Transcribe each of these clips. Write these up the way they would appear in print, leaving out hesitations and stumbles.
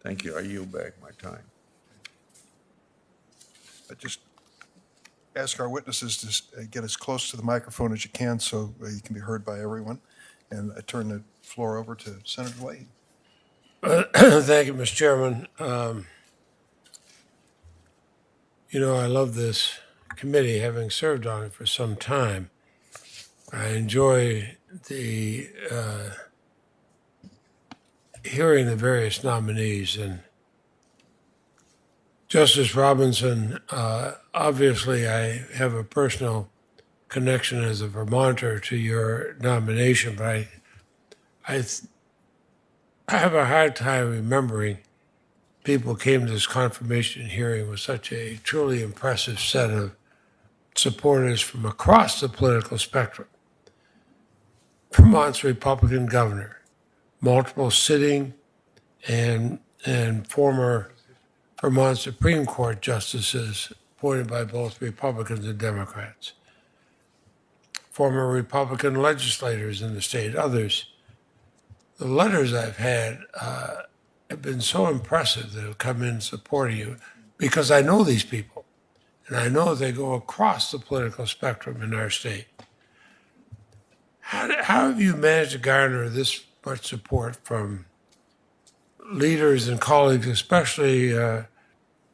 Thank you. I yield back my time. Just ask our witnesses to get as close to the microphone as you can so you can be heard by everyone. And I turn the floor over to Senator Leahy. Thank you, Mr. Chairman. I love this committee, having served on it for some time. I enjoy the hearing the various nominees. And Justice Robinson, obviously I have a personal connection as a Vermonter to your nomination, but I have a hard time remembering people came to this confirmation hearing with such a truly impressive set of supporters from across the political spectrum. Vermont's Republican governor, multiple sitting and former Vermont Supreme Court justices appointed by both Republicans and Democrats, former Republican legislators in the state, others. The letters I've had have been so impressive that have come in supporting you because I know these people and I know they go across the political spectrum in our state. How have you managed to garner this much support from leaders and colleagues, especially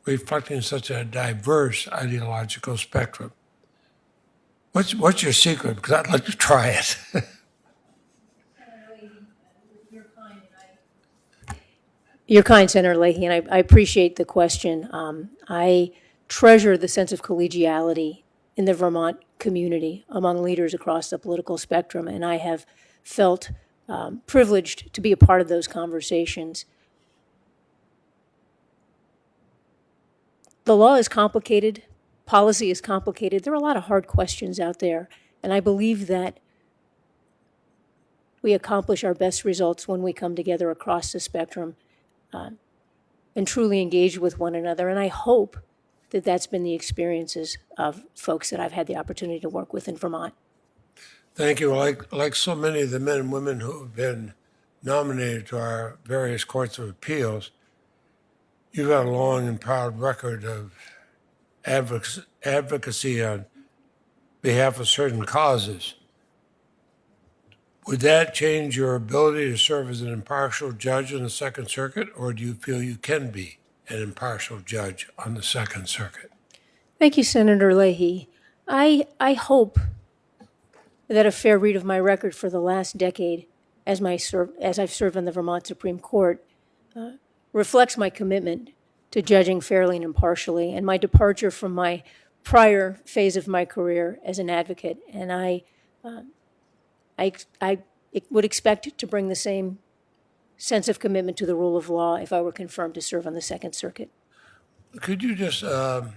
reflecting such a diverse ideological spectrum? What's your secret? Because I'd like to try it. You're kind, Senator Leahy, and I appreciate the question. I treasure the sense of collegiality in the Vermont community among leaders across the political spectrum, and I have felt privileged to be a part of those conversations. The law is complicated, policy is complicated. There are a lot of hard questions out there, and I believe that we accomplish our best results when we come together across the spectrum and truly engage with one another. And I hope that that's been the experiences of folks that I've had the opportunity to work with in Vermont. Thank you. Like so many of the men and women who have been nominated to our various courts of appeals, you've got a long and proud record of advocacy on behalf of certain causes. Would that change your ability to serve as an impartial judge in the Second Circuit, or do you feel you can be an impartial judge on the Second Circuit? Thank you, Senator Leahy. I hope that a fair read of my record for the last decade as I've served on the Vermont Supreme Court reflects my commitment to judging fairly and impartially and my departure from my prior phase of my career as an advocate. And I would expect to bring the same sense of commitment to the rule of law if I were confirmed to serve on the Second Circuit. Could you just kind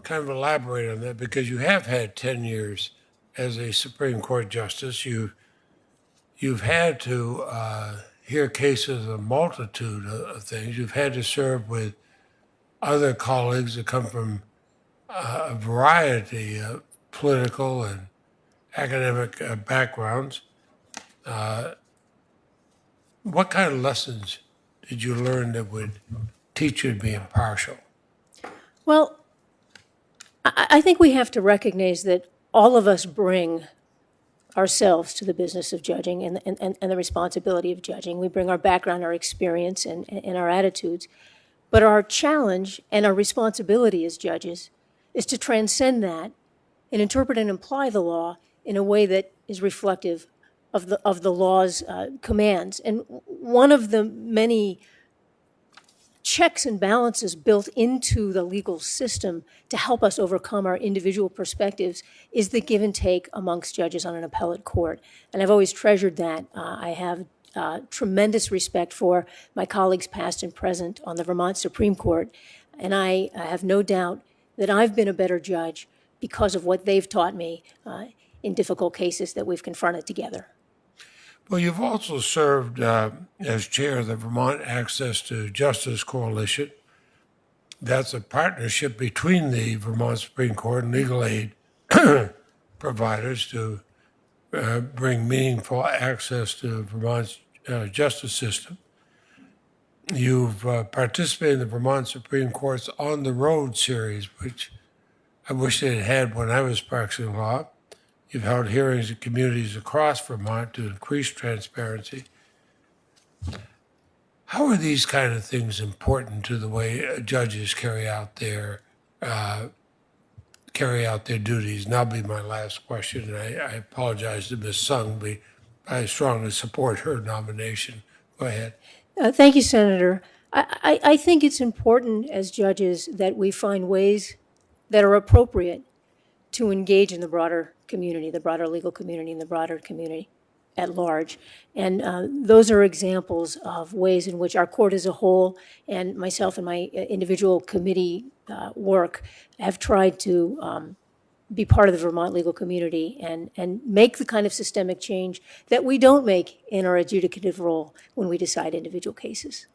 of elaborate on that? Because you have had 10 years as a Supreme Court justice. You've had to hear cases of a multitude of things. You've had to serve with other colleagues that come from a variety of political and academic backgrounds. What kind of lessons did you learn that would teach you to be impartial? Well, I think we have to recognize that all of us bring ourselves to the business of judging and the responsibility of judging. We bring our background, our experience, and our attitudes. But our challenge and our responsibility as judges is to transcend that and interpret and apply the law in a way that is reflective of the law's commands. And one of the many checks and balances built into the legal system to help us overcome our individual perspectives is the give and take amongst judges on an appellate court. And I've always treasured that. I have tremendous respect for my colleagues past and present on the Vermont Supreme Court. And I have no doubt that I've been a better judge because of what they've taught me in difficult cases that we've confronted together. Well, you've also served as chair of the Vermont Access to Justice Coalition. That's a partnership between the Vermont Supreme Court and legal aid providers to bring meaningful access to Vermont's justice system. You've participated in the Vermont Supreme Court's On the Road series, which I wish they had had when I was practicing law. You've held hearings in communities across Vermont to increase transparency. How are these kind of things important to the way judges carry out their duties? And that'll be my last question. And I apologize to Ms. Sung, but I strongly support her nomination. Go ahead. Thank you, Senator. I think it's important as judges that we find ways that are appropriate to engage in the broader community, the broader legal community, and the broader community at large. And those are examples of ways in which our court as a whole, and myself and my individual committee work, have tried to be part of the Vermont legal community and make the kind of systemic change that we don't make in our adjudicative role when we decide individual cases.